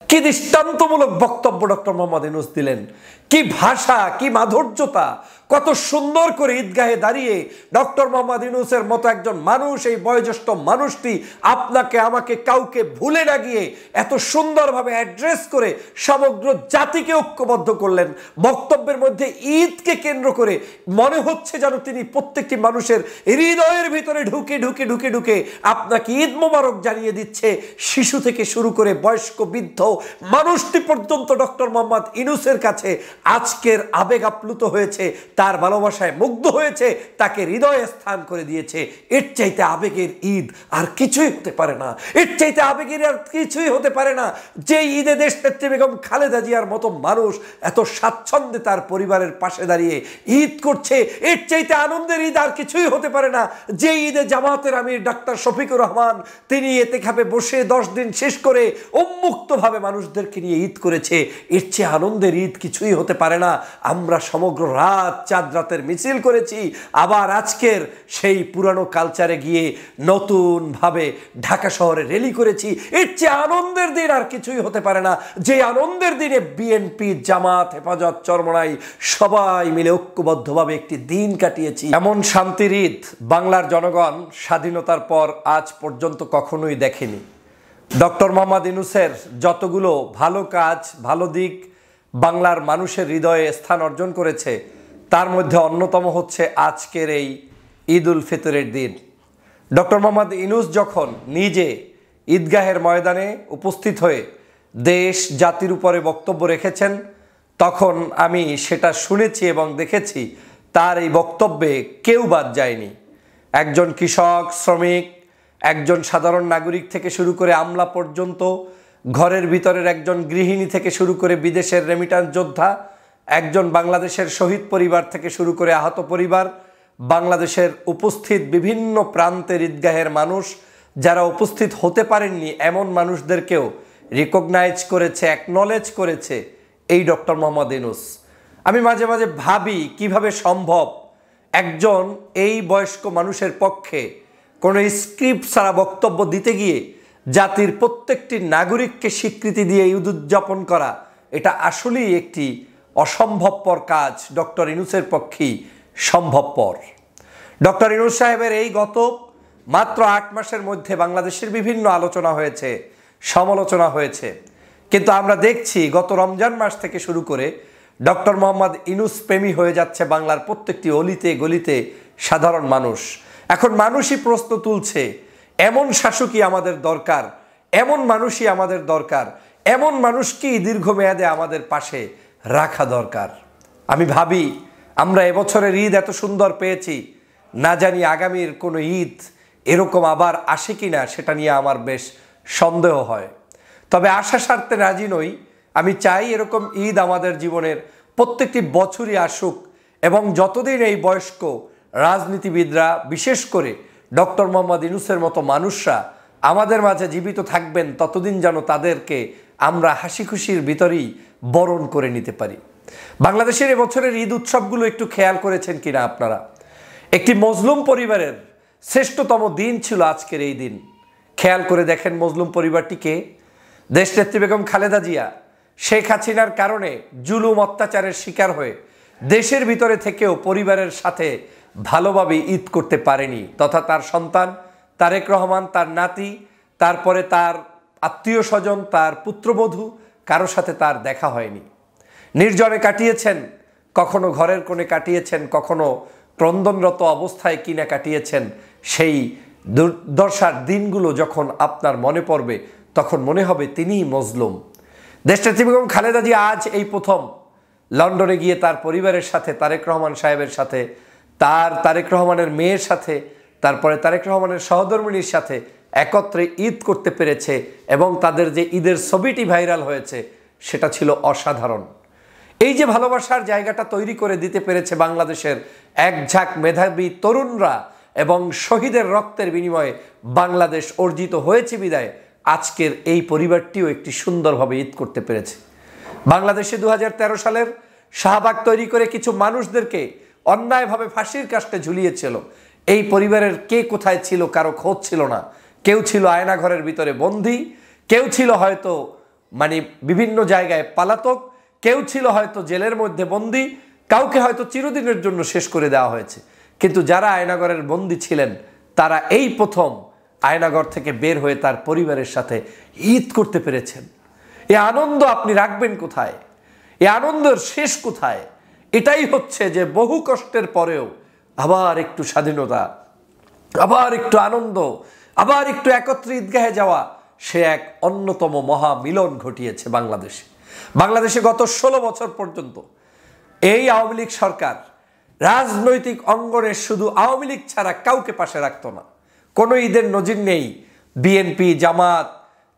কি দৃষ্টান্তমূলক বক্তব্য ডক্টর মোহাম্মদ ইউনূস দিলেন, কি ভাষা, কি মাধুর্যতা, কত সুন্দর করে ঈদগাহে দাঁড়িয়ে ডক্টর মোহাম্মদ ইউনূসের মতো একজন মানুষ, এই বয়োজ্যেষ্ঠ মানুষটি আপনাকে আমাকে কাউকে ভুলে না গিয়ে এত সুন্দরভাবে অ্যাড্রেস করে সমগ্র জাতিকে ঐক্যবদ্ধ করলেন। বক্তব্যের মধ্যে ঈদকে কেন্দ্র করে মনে হচ্ছে যেন তিনি প্রত্যেকটি মানুষের হৃদয়ের ভিতরে ঢুকে ঢুকে ঢুকে ঢুকে আপনাকে ঈদ মোবারক জানিয়ে দিচ্ছে। শিশু থেকে শুরু করে বয়স্ক বৃদ্ধ মানুষটি পর্যন্ত ডক্টর মোহাম্মদ ইউনূসের কাছে আজকের আবেগ আপ্লুত হয়েছে, তার ভালোবাসায় মুগ্ধ হয়েছে, তাকে হৃদয়ে স্থান করে দিয়েছে। এর চাইতে আবেগের ঈদ আর কিছুই হতে পারে না, এর চাইতে আবেগের আর কিছুই হতে পারে না। যে ঈদে দেশনেত্রী বেগম খালেদা জিয়ার মতো মানুষ এত স্বাচ্ছন্দ্যে তার পরিবারের পাশে দাঁড়িয়ে ঈদ করছে, এর চাইতে আনন্দের ঈদ আর কিছুই হতে পারে না। যে ঈদে জামাতের আমির ডাক্তার শফিকুর রহমান তিনি এতেকাফে বসে 10 দিন শেষ করে উন্মুক্তভাবে মানুষদেরকে নিয়ে ঈদ করেছে, এর চেয়ে আনন্দের ঈদ কিছুই হতে পারে না। আমরা সমগ্র রাত চাঁদ রাতের মিছিল করেছি, আবার আজকের সেই পুরানো কালচারে গিয়ে নতুনভাবে ঢাকা শহরে র্যালি করেছি। এর চেয়ে আনন্দের দিন আর কিছুই হতে পারে না। যে আনন্দের দিনে বিএনপি, জামাত, হেফাজত, চরমনাই সবাই মিলে ঐক্যবদ্ধভাবে একটি দিন কাটিয়েছি। এমন শান্তির ঈদ বাংলার জনগণ স্বাধীনতার পর আজ পর্যন্ত কখনোই দেখেনি। ডক্টর মোহাম্মদ ইউনূসের যতগুলো ভালো কাজ, ভালো দিক বাংলার মানুষের হৃদয়ে স্থান অর্জন করেছে, তার মধ্যে অন্যতম হচ্ছে আজকের এই ঈদ উল ফিতরের দিন। ডক্টর মোহাম্মদ ইউনূস যখন নিজে ঈদগাহের ময়দানে উপস্থিত হয়ে দেশ জাতির উপরে বক্তব্য রেখেছেন, তখন আমি সেটা শুনেছি এবং দেখেছি তার এই বক্তব্যে কেউ বাদ যায়নি। একজন কৃষক, শ্রমিক, একজন সাধারণ নাগরিক থেকে শুরু করে আমলা পর্যন্ত, ঘরের ভিতরের একজন গৃহিণী থেকে শুরু করে বিদেশের রেমিটান্স যোদ্ধা, একজন বাংলাদেশের শহীদ পরিবার থেকে শুরু করে আহত পরিবার, বাংলাদেশের উপস্থিত বিভিন্ন প্রান্তের ঈদগাহের মানুষ, যারা উপস্থিত হতে পারেননি এমন মানুষদেরকেও রিকগনাইজ করেছে, অ্যাকনলেজ করেছে এই ডক্টর মোহাম্মদ ইউনূস। আমি মাঝে মাঝে ভাবি কিভাবে সম্ভব একজন এই বয়স্ক মানুষের পক্ষে কোনো স্ক্রিপ্ট ছাড়া বক্তব্য দিতে গিয়ে জাতির প্রত্যেকটি নাগরিককে স্বীকৃতি দিয়ে ঈদ উদযাপন করা। এটা আসলেই একটি অসম্ভবপর কাজ, ডক্টর ইউনূসের পক্ষেই সম্ভবপর। ডক্টর ইউনূস সাহেবের এই গত মাত্র 8 মাসের মধ্যে বাংলাদেশের বিভিন্ন আলোচনা হয়েছে, সমালোচনা হয়েছে, কিন্তু আমরা দেখছি গত রমজান মাস থেকে শুরু করে ডক্টর মোহাম্মদ ইউনূস প্রেমী হয়ে যাচ্ছে বাংলার প্রত্যেকটি অলিতে গলিতে সাধারণ মানুষ। এখন মানুষই প্রশ্ন তুলছে, এমন শাসকই আমাদের দরকার, এমন মানুষই আমাদের দরকার, এমন মানুষকেই দীর্ঘমেয়াদে আমাদের পাশে রাখা দরকার। আমি ভাবি আমরা এবছরের ঈদ এত সুন্দর পেয়েছি, না জানি আগামীর কোনো ঈদ এরকম আবার আসে কি না সেটা নিয়ে আমার বেশ সন্দেহ হয়। তবে আশা স্বার্থে রাজি নই। আমি চাই এরকম ঈদ আমাদের জীবনের প্রত্যেকটি বছরই আসুক, এবং যতদিন এই বয়স্ক রাজনীতিবিদরা, বিশেষ করে ডক্টর মোহাম্মদ ইউনূসের মতো মানুষরা আমাদের মাঝে জীবিত থাকবেন, ততদিন যেন তাদেরকে আমরা হাসি খুশির ভিতরেই বরণ করে নিতে পারি। বাংলাদেশের এবছরের ঈদ উৎসবগুলো একটু খেয়াল করেছেন কিনা আপনারা? একটি মজলুম পরিবারের শ্রেষ্ঠতম দিন ছিল আজকের এই দিন। খেয়াল করে দেখেন মজলুম পরিবারটিকে। দেশনেত্রী বেগম খালেদা জিয়া শেখ হাসিনার কারণে জুলুম অত্যাচারের শিকার হয়ে দেশের ভিতরে থেকেও পরিবারের সাথে ভালোভাবে ঈদ করতে পারেনি, তথা তার সন্তান তারেক রহমান, তার নাতি, তারপরে তার আত্মীয় স্বজন, তার পুত্রবধূ, কারো সাথে তার দেখা হয়নি। নির্জনে কাটিয়েছেন, কখনো ঘরের কোণে কাটিয়েছেন, কখনো ক্রন্দনরত অবস্থায় কিনা কাটিয়েছেন। সেই দুর্দশার দিনগুলো যখন আপনার মনে পড়বে তখন মনে হবে তিনিই মজলুম। দেশনেত্রী বেগম খালেদা জিয়া আজ এই প্রথম লন্ডনে গিয়ে তার পরিবারের সাথে, তারেক রহমান সাহেবের সাথে, তারেক রহমানের মেয়ের সাথে, তারপরে তারেক রহমানের সহধর্মিণীর সাথে একত্রে ঈদ করতে পেরেছে, এবং তাদের যে ঈদের ছবিটি ভাইরাল হয়েছে সেটা ছিল অসাধারণ। এই যে ভালোবাসার জায়গাটা তৈরি করে দিতে পেরেছে বাংলাদেশের এক ঝাঁক মেধাবী তরুণরা, এবং শহীদের রক্তের বিনিময়ে বাংলাদেশ অর্জিত হয়েছে বিদায় আজকের এই পরিবারটিও একটি সুন্দরভাবে ঈদ করতে পেরেছে। বাংলাদেশে 2013 সালের শাহবাগ তৈরি করে কিছু মানুষদেরকে অন্যায়ভাবে ফাঁসির কাস্টে ঝুলিয়েছিল। এই পরিবারের কে কোথায় ছিল কারো খোঁজ ছিল না। কেউ ছিল আয়নাঘরের ভিতরে বন্দী, কেউ ছিল হয়তো মানে বিভিন্ন জায়গায় পালাতক, কেউ ছিল হয়তো জেলের মধ্যে বন্দী, কাউকে হয়তো চিরদিনের জন্য শেষ করে দেওয়া হয়েছে। কিন্তু যারা আয়নাগরের বন্দী ছিলেন তারা এই প্রথম আয়নাগর থেকে বের হয়ে তার পরিবারের সাথে ঈদ করতে পেরেছেন। এই আনন্দ আপনি রাখবেন কোথায়? এই আনন্দের শেষ কোথায়? এটাই হচ্ছে যে বহু কষ্টের পরেও আবার একটু স্বাধীনতা, আবার একটু আনন্দ, আবার একটু একত্রে ঈদগাহে যাওয়া, সে এক অন্যতম মহা মিলন ঘটিয়েছে বাংলাদেশে। বাংলাদেশে গত 16 বছর পর্যন্ত এই আওয়ামী লীগ সরকার রাজনৈতিক অঙ্গনে শুধু আওয়ামী লীগ ছাড়া কাউকে পাশে রাখতো না। কোনো ঈদের নজির নেই। বিএনপি, জামাত,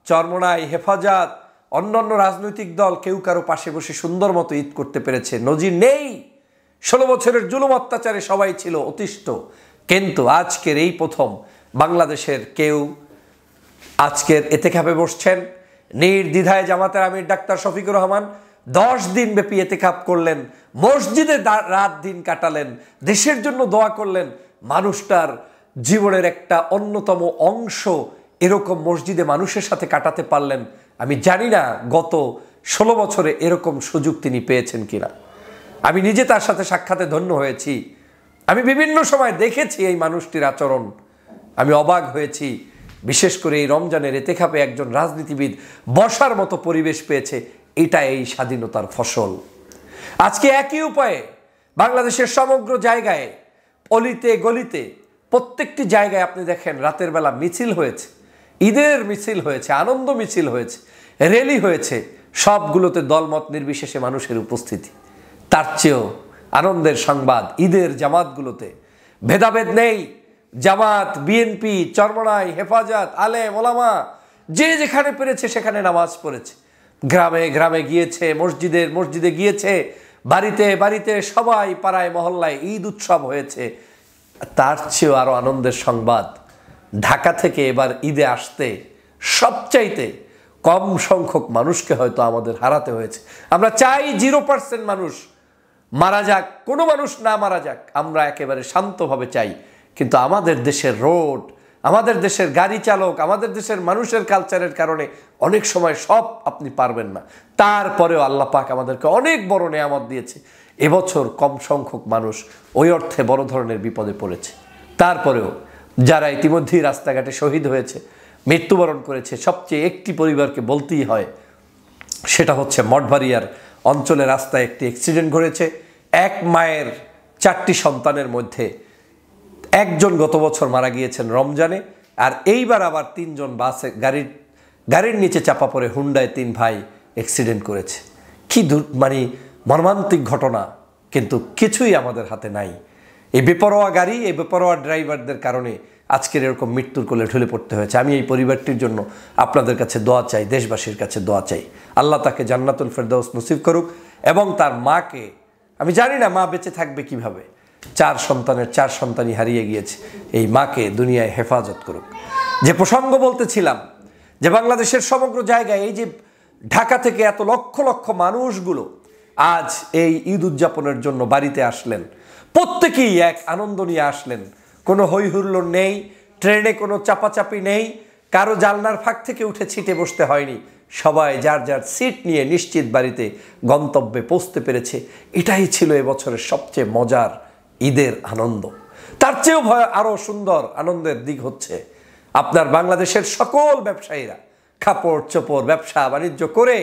চরমোনাই, হেফাজত, অন্যান্য রাজনৈতিক দল কেউ কারো পাশে বসে সুন্দর মতো ঈদ করতে পেরেছে, নজির নেই। 16 বছরের জুলুম অত্যাচারে সবাই ছিল অতিষ্ঠ। কিন্তু আজকের এই প্রথম বাংলাদেশের কেউ আজকের এতেকাফে বসছেন। নির্দ্বিধায় জামাতের আমির ডাক্তার শফিকুর রহমান 10 দিন ব্যাপী এতেকাফ করলেন, মসজিদে রাত দিন কাটালেন, দেশের জন্য দোয়া করলেন। মানুষটার জীবনের একটা অন্যতম অংশ এরকম মসজিদে মানুষের সাথে কাটাতে পারলেন। আমি জানি না গত 16 বছরে এরকম সুযোগ তিনি পেয়েছেন কিনা। আমি নিজে তার সাথে সাক্ষাতে ধন্য হয়েছি। আমি বিভিন্ন সময় দেখেছি এই মানুষটির আচরণ, আমি অবাক হয়েছি। বিশেষ করে এই রমজানের এতেকাফে একজন রাজনীতিবিদ বসার মতো পরিবেশ পেয়েছে, এটা এই স্বাধীনতার ফসল। আজকে একই উপায়ে বাংলাদেশের সমগ্র জায়গায়, অলিতে গলিতে, প্রত্যেকটি জায়গায় আপনি দেখেন রাতের বেলা মিছিল হয়েছে, ঈদের মিছিল হয়েছে, আনন্দ মিছিল হয়েছে, র্যালি হয়েছে, সবগুলোতে দলমত নির্বিশেষে মানুষের উপস্থিতি। তার চেয়েও আনন্দের সংবাদ ঈদের জামাতগুলোতে ভেদাভেদ নেই। জামাত, বিএনপি, চরমোনাই, হেফাজত, আলেম, ওলামা যে যেখানে পেরেছে সেখানে নামাজ পড়েছে, গ্রামে গ্রামে গিয়েছে, মসজিদে গিয়েছে, বাড়িতে বাড়িতে, সবাই পাড়ায় মহল্লায় ঈদ উৎসব হয়েছে। তার চেয়েও আরো আনন্দের সংবাদ, ঢাকা থেকে এবার ঈদে আসতে সবচাইতে কম সংখ্যক মানুষকে হয়তো আমাদের হারাতে হয়েছে। আমরা চাই 0% মানুষ মারা যাক, কোনো মানুষ না মারা যাক, আমরা একেবারে শান্তভাবে চাই। কিন্তু আমাদের দেশের রোড, আমাদের দেশের গাড়ি চালক, আমাদের দেশের মানুষের কালচারের কারণে অনেক সময় সব আপনি পারবেন না। তারপরেও আল্লাহ পাক আমাদেরকে অনেক বড় নেয়ামত দিয়েছে। এবছর কম সংখ্যক মানুষ ওই অর্থে বড় ধরনের বিপদে পড়েছে। তারপরেও যারা ইতিমধ্যেই রাস্তাঘাটে শহীদ হয়েছে, মৃত্যুবরণ করেছে, সবচেয়ে একটি পরিবারকে বলতেই হয়, সেটা হচ্ছে মঠবাড়িয়ার অঞ্চলে রাস্তায় একটি অ্যাক্সিডেন্ট ঘটেছে। এক মায়ের 4টি সন্তানের মধ্যে একজন গত বছর মারা গিয়েছেন রমজানে, আর এইবার আবার 3 জন বাসে গাড়ির নিচে চাপা পড়ে হুন্ডায় 3 ভাই অ্যাক্সিডেন্ট করেছে। কি মানে মর্মান্তিক ঘটনা, কিন্তু কিছুই আমাদের হাতে নাই। এই বেপরোয়া গাড়ি, এই বেপরোয়া ড্রাইভারদের কারণে আজকের এরকম মৃত্যুর কোলে ঢলে পড়তে হয়েছে। আমি এই পরিবারটির জন্য আপনাদের কাছে দোয়া চাই, দেশবাসীর কাছে দোয়া চাই। আল্লাহ তাকে জান্নাতুল ফেরদাউস নসিব করুক, এবং তার মাকে, আমি জানি না মা বেঁচে থাকবে কিভাবে, 4 সন্তানের 4 সন্তানই হারিয়ে গিয়েছে, এই মাকে দুনিয়ায় হেফাজত করুক। যে প্রসঙ্গ বলতেছিলাম, যে বাংলাদেশের সমগ্র জায়গায় এই যে ঢাকা থেকে এত লক্ষ লক্ষ মানুষগুলো আজ এই ঈদ উদযাপনের জন্য বাড়িতে আসলেন, প্রত্যেকেই এক আনন্দ নিয়ে আসলেন। কোনো হই হুল্লোড় নেই, ট্রেনে কোনো চাপাচাপি নেই, কারো জানলার ফাঁক থেকে উঠে ছিটে বসতে হয়নি। সবাই যার যার সিট নিয়ে নিশ্চিত বাড়িতে গন্তব্যে পৌঁছতে পেরেছে। এটাই ছিল এবছরের সবচেয়ে মজার ঈদের আনন্দ। তার চেয়েও আরো সুন্দর আনন্দের দিক হচ্ছে আপনার বাংলাদেশের সকল ব্যবসায়ীরা কাপড় চোপড় ব্যবসা বাণিজ্য করে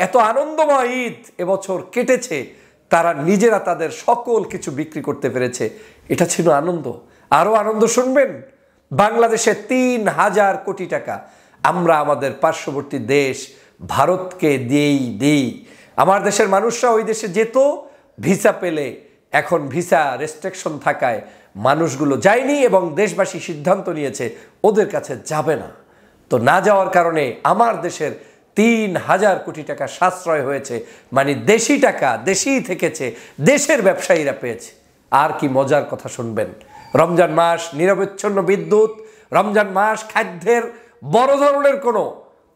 এত আনন্দময় ঈদ এবছর কেটেছে, তারা নিজেরা তাদের সকল কিছু বিক্রি করতে পেরেছে। এটা ছিল আনন্দ। আরো আনন্দ শুনবেন, বাংলাদেশে 3000 কোটি টাকা আমরা আমাদের পার্শ্ববর্তী দেশ ভারতকে দিই। আমার দেশের মানুষরা ওই দেশে যেত ভিসা পেলে, এখন ভিসা রেস্ট্রিকশন থাকায় মানুষগুলো যায়নি, এবং দেশবাসী সিদ্ধান্ত নিয়েছে ওদের কাছে যাবে না। তো না যাওয়ার কারণে আমার দেশের 3000 কোটি টাকা সাশ্রয় হয়েছে, মানে দেশি টাকা দেশেই থেকেছে, দেশের ব্যবসায়ীরা পেয়েছে। আর কি মজার কথা শুনবেন, রমজান মাস নিরবচ্ছিন্ন বিদ্যুৎ, রমজান মাস খাদ্যের বড় ধরনের কোনো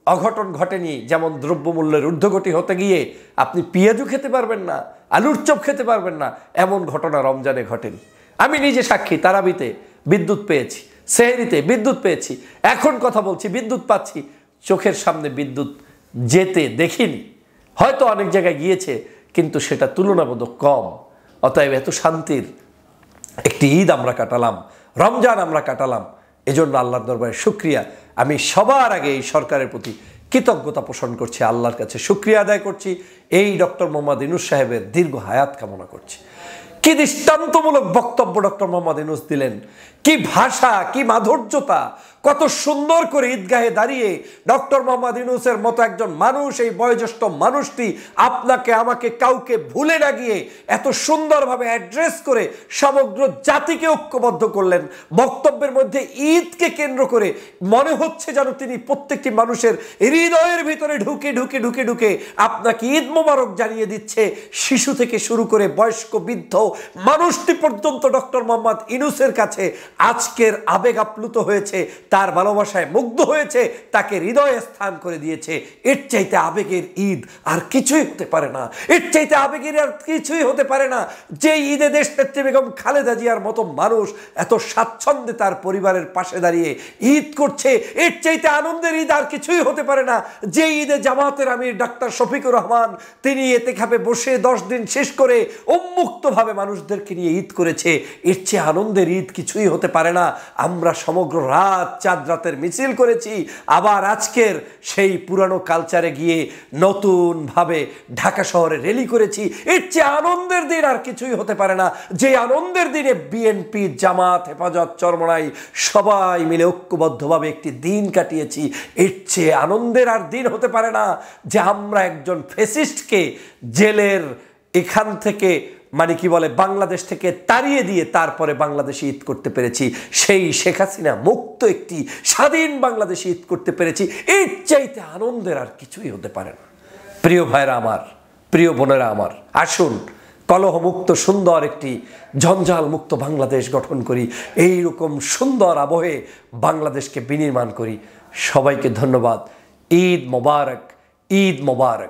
অঘটন ঘটেনি। যেমন দ্রব্যমূল্যের ঊর্ধ্বগতি হতে গিয়ে আপনি পেঁয়াজু খেতে পারবেন না, আলুর চপ খেতে পারবেন না, এমন ঘটনা রমজানে ঘটেনি। আমি নিজে সাক্ষী, তারাবিতে বিদ্যুৎ পেয়েছি, সেহরিতে বিদ্যুৎ পেয়েছি, এখন কথা বলছি বিদ্যুৎ পাচ্ছি, চোখের সামনে বিদ্যুৎ যেতে দেখিনি, হয়তো অনেক জায়গায় গিয়েছে কিন্তু সেটা তুলনামূলক কম। অতএব এত শান্তির একটি ঈদ আমরা কাটালাম, রমজান আমরা কাটালাম, এজন্য আল্লাহর দরবারে শুকরিয়া। আমি সবার আগে এই সরকারের প্রতি কৃতজ্ঞতা পোষণ করছি, আল্লাহর কাছে শুকরিয়া আদায় করছি, এই ডক্টর মোহাম্মদ ইউনূস সাহেবের দীর্ঘ হায়াত কামনা করছি। কি দৃষ্টান্তমূলক বক্তব্য ডক্টর মোহাম্মদ ইউনূস দিলেন, কি ভাষা, কি মাধুর্যতা, কত সুন্দর করে ঈদগাহে দাঁড়িয়ে ডক্টর মোহাম্মদ ইউনূসের মতো একজন মানুষ, এই বয়োজ্যেষ্ঠ মানুষটি আপনাকে আমাকে কাউকে ভুলে না গিয়ে এত সুন্দরভাবে অ্যাড্রেস করে সমগ্র জাতিকে ঐক্যবদ্ধ করলেন। বক্তব্যের মধ্যে ঈদকে কেন্দ্র করে মনে হচ্ছে যেন তিনি প্রত্যেকটি মানুষের হৃদয়ের ভিতরে ঢুকে ঢুকে ঢুকে ঢুকে আপনাকে ঈদ মোবারক জানিয়ে দিচ্ছে। শিশু থেকে শুরু করে বয়স্ক বৃদ্ধ মানুষটি পর্যন্ত ডক্টর মোহাম্মদ ইউনূসের কাছে আজকের আবেগ আপ্লুত হয়েছে, তার ভালোবাসায় মুগ্ধ হয়েছে, তাকে হৃদয়ে স্থান করে দিয়েছে। এর চাইতে আবেগের ঈদ আর কিছুই হতে পারে না, এর চাইতে আবেগের আর কিছুই হতে পারে না। যে ঈদে দেশনেত্রী বেগম খালেদা জিয়ার মতো মানুষ এত স্বাচ্ছন্দ্যে তার পরিবারের পাশে দাঁড়িয়ে ঈদ করছে, এর চাইতে আনন্দের ঈদ আর কিছুই হতে পারে না। যে ঈদে জামাতের আমির ডাক্তার শফিকুর রহমান তিনি এতেকাফে বসে 10 দিন শেষ করে উন্মুক্তভাবে মানুষদেরকে নিয়ে ঈদ করেছে, এর চেয়ে আনন্দের ঈদ কিছুই হতে পারে না। আমরা সমগ্র রাত চাঁদ রাতের মিছিল করেছি, আবার আজকের সেই পুরানো কালচারে গিয়ে নতুনভাবে ঢাকা শহরে র্যালি করেছি। এর চেয়ে আনন্দের দিন আর কিছুই হতে পারে না। যে আনন্দের দিনে বিএনপি, জামাত, হেফাজত, চরমনাই সবাই মিলে ঐক্যবদ্ধভাবে একটি দিন কাটিয়েছি, এর চেয়ে আনন্দের আর দিন হতে পারে না। যে আমরা একজন ফ্যাসিস্টকে জেলের এখান থেকে মানে কি বলে বাংলাদেশ থেকে তাড়িয়ে দিয়ে তারপরে বাংলাদেশে ঈদ করতে পেরেছি, সেই শেখ হাসিনা মুক্ত একটি স্বাধীন বাংলাদেশে ঈদ করতে পেরেছি, এর চাইতে আনন্দের আর কিছুই হতে পারে না। প্রিয় ভাইরা আমার, প্রিয় বোনেরা আমার, আসুন কলহমুক্ত সুন্দর একটি জঞ্জাল মুক্ত বাংলাদেশ গঠন করি, এই রকম সুন্দর আবহে বাংলাদেশকে বিনির্মাণ করি। সবাইকে ধন্যবাদ। ঈদ মোবারক, ঈদ মোবারক।